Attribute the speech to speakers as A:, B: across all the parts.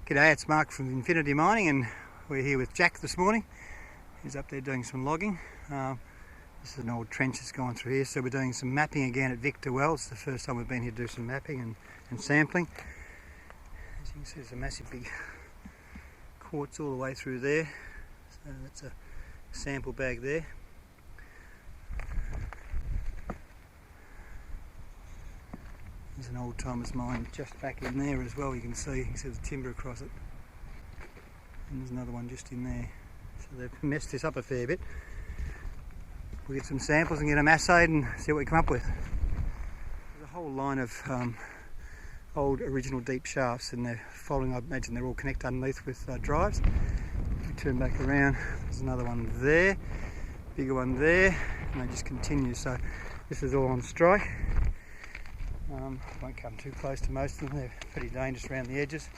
A: G'day, it's Mark from Infinity Mining and we're here with Jack this morning. He's up there doing some logging. This is an old trench that's gone through here, so we're doing some mapping again at Victor Well. It's the first time we've been here to do some mapping and sampling. As you can see, there's a massive big quartz all the way through there. So that's a sample bag there. There's an old timer's mine just back in there as well. You can see the timber across it. And there's another one just in there. So they've messed this up a fair bit. We'll get some samples and get them assayed and see what we come up with. There's a whole line of old original deep shafts, and they're following, I imagine they're all connected underneath with drives. We turn back around, there's another one there, bigger one there, and they just continue. So this is all on strike. Won't come too close to most of them, they're pretty dangerous around the edges.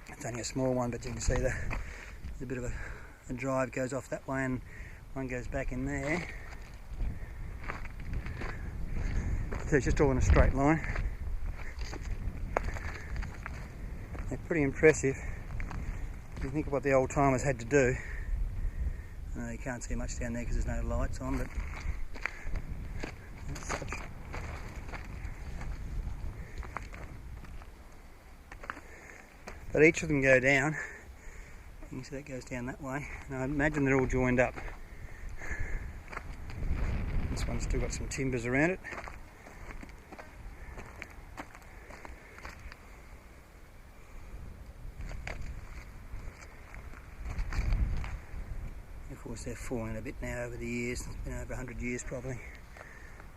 A: It's only a small one, but you can see there's a bit of a drive goes off that way and one goes back in there. So it's just all in a straight line. They're pretty impressive. If you think of what the old timers had to do. You can't see much down there because there's no lights on, but as such. But each of them go down. You can see that goes down that way, and I imagine they're all joined up. This one's still got some timbers around it. Of course they're falling a bit now over the years. It's been over 100 years probably.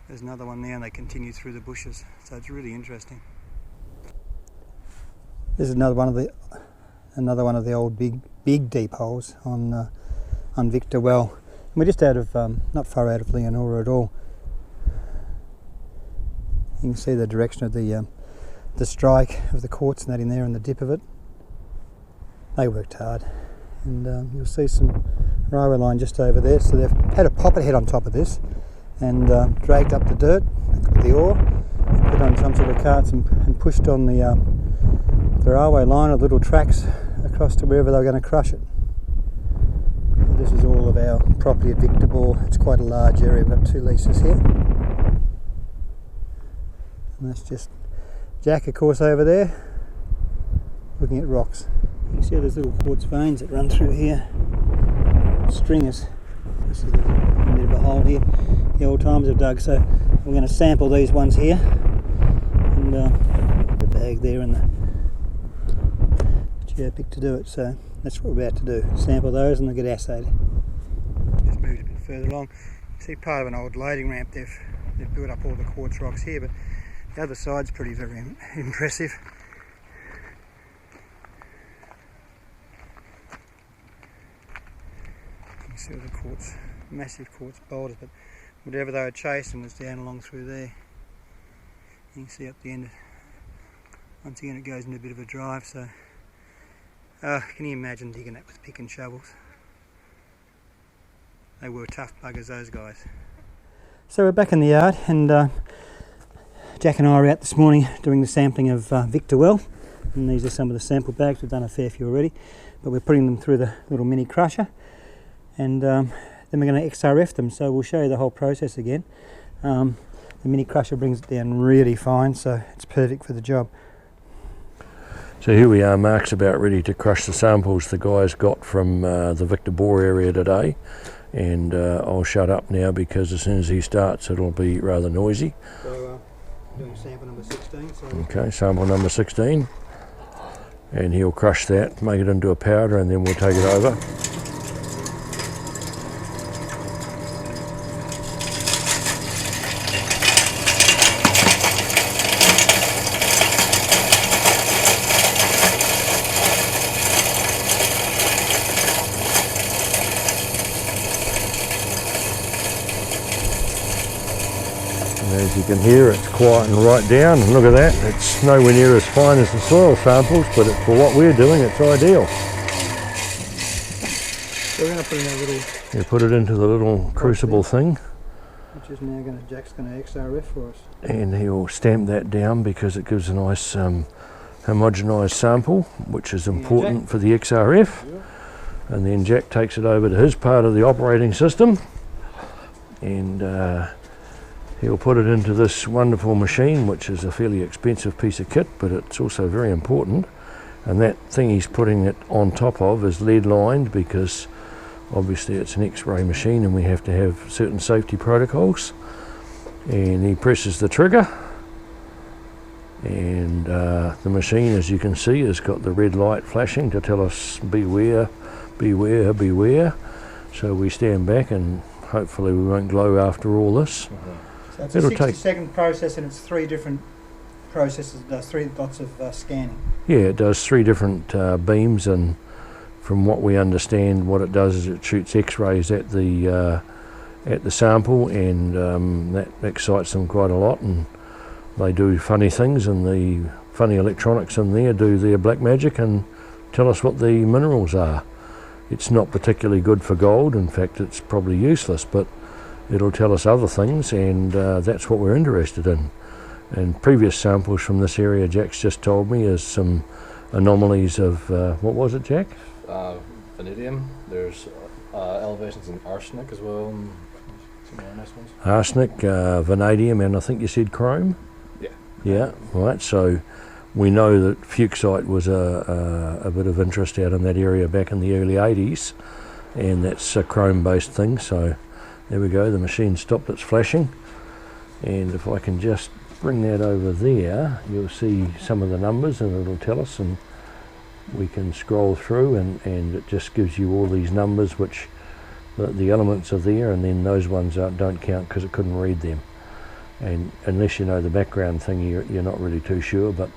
A: There's another one there and they continue through the bushes, so it's really interesting. This is another one of the old big deep holes on Victor Well. And we're just out of not far out of Leonora at all. You can see the direction of the strike of the quartz and that in there and the dip of it. They worked hard, and you'll see some railway line just over there. So they've had a poppet head on top of this and dragged up the dirt, the ore, put on some sort of carts and pushed on the railway line of little tracks across to wherever they were going to crush it. So this is all of our property at Victor Bore. It's quite a large area. We've got 2 leases here. And that's just Jack, of course, over there, looking at rocks. You can see there's little quartz veins that run through here. Stringers. This is a bit of a hole here the old timers have dug, so we're going to sample these ones here and the bag there and the chair pick to do it. So that's what we're about to do, sample those and they'll get assayed. Just moved a bit further along. You see part of an old loading ramp. They've built up all the quartz rocks here, but the other side's very impressive. You see the quartz, massive quartz boulders, but whatever they were chasing was down along through there. You can see up the end, once again it goes into a bit of a drive, so can you imagine digging that with pick and shovels? They were tough buggers, those guys. So we're back in the yard, and Jack and I are out this morning doing the sampling of Victor Well, and these are some of the sample bags. We've done a fair few already, but we're putting them through the little mini crusher. And then we're going to XRF them, so we'll show you the whole process again. The mini crusher brings it down really fine, so it's perfect for the job.
B: So here we are, Mark's about ready to crush the samples the guys got from the Victor Bore area today, and I'll shut up now because as soon as he starts it'll be rather noisy.
A: So doing sample number 16. So
B: okay, sample number 16, and he'll crush that, make it into a powder, and then we'll take it over. As you can hear, it's quieting right down, and look at that, it's nowhere near as fine as the soil samples, but for what we're doing it's ideal.
A: So we're going to put in a little...
B: You put it into the little crucible thing.
A: which is now Jack's going to XRF for us.
B: And he'll stamp that down because it gives a nice homogenised sample, which is important for the XRF. And then Jack takes it over to his part of the operating system, and he'll put it into this wonderful machine, which is a fairly expensive piece of kit, but it's also very important. And that thing he's putting it on top of is lead lined, because obviously it's an X-ray machine and we have to have certain safety protocols. And he presses the trigger, and the machine, as you can see, has got the red light flashing to tell us beware, beware, beware. So we stand back and hopefully we won't glow after all this.
A: So it's a 60-second process, and it's 3 different processes. It does 3 lots of scanning.
B: Yeah, it does 3 different beams, and from what we understand, what it does is it shoots X-rays at the sample, and that excites them quite a lot, and they do funny things, and the funny electronics in there do their black magic and tell us what the minerals are. It's not particularly good for gold. In fact, it's probably useless, but it'll tell us other things, and that's what we're interested in. And previous samples from this area, Jack's just told me, is some anomalies of, what was it, Jack?
C: Vanadium. There's elevations in arsenic as well, and some other nice ones.
B: Arsenic, vanadium, and I think you said chrome?
C: Yeah.
B: Yeah, right. So we know that fuchsite was a bit of interest out in that area back in the early 80s, and that's a chrome-based thing. So there we go, the machine stopped its flashing, and if I can just bring that over there, you'll see some of the numbers, and it'll tell us, and we can scroll through, and it just gives you all these numbers, which the elements are there, and then those ones don't count because it couldn't read them. And unless you know the background thing, you're not really too sure, but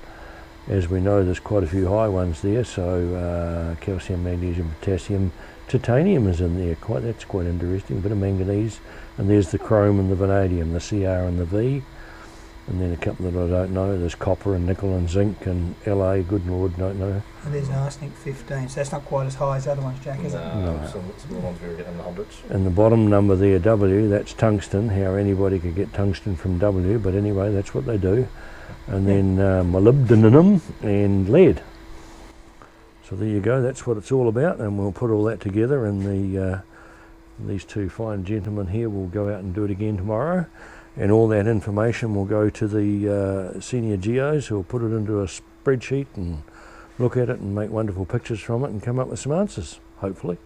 B: as we know, there's quite a few high ones there. So calcium, magnesium, potassium, titanium is in there. That's quite interesting. A bit of manganese, and there's the chrome and the vanadium, the CR and the V, and then a couple that I don't know. There's copper and nickel and zinc and La. Good Lord, don't know.
A: And there's arsenic 15, so that's not quite as high as the other ones, Jack, is it?
C: No. Some of the ones we were getting in the hundreds.
B: And the bottom number there, W, that's tungsten. How anybody could get tungsten from W, but anyway, that's what they do. And then molybdenum and lead. So there you go, that's what it's all about, and we'll put all that together, and these 2 fine gentlemen here will go out and do it again tomorrow, and all that information will go to the senior geos, who will put it into a spreadsheet and look at it and make wonderful pictures from it and come up with some answers, hopefully.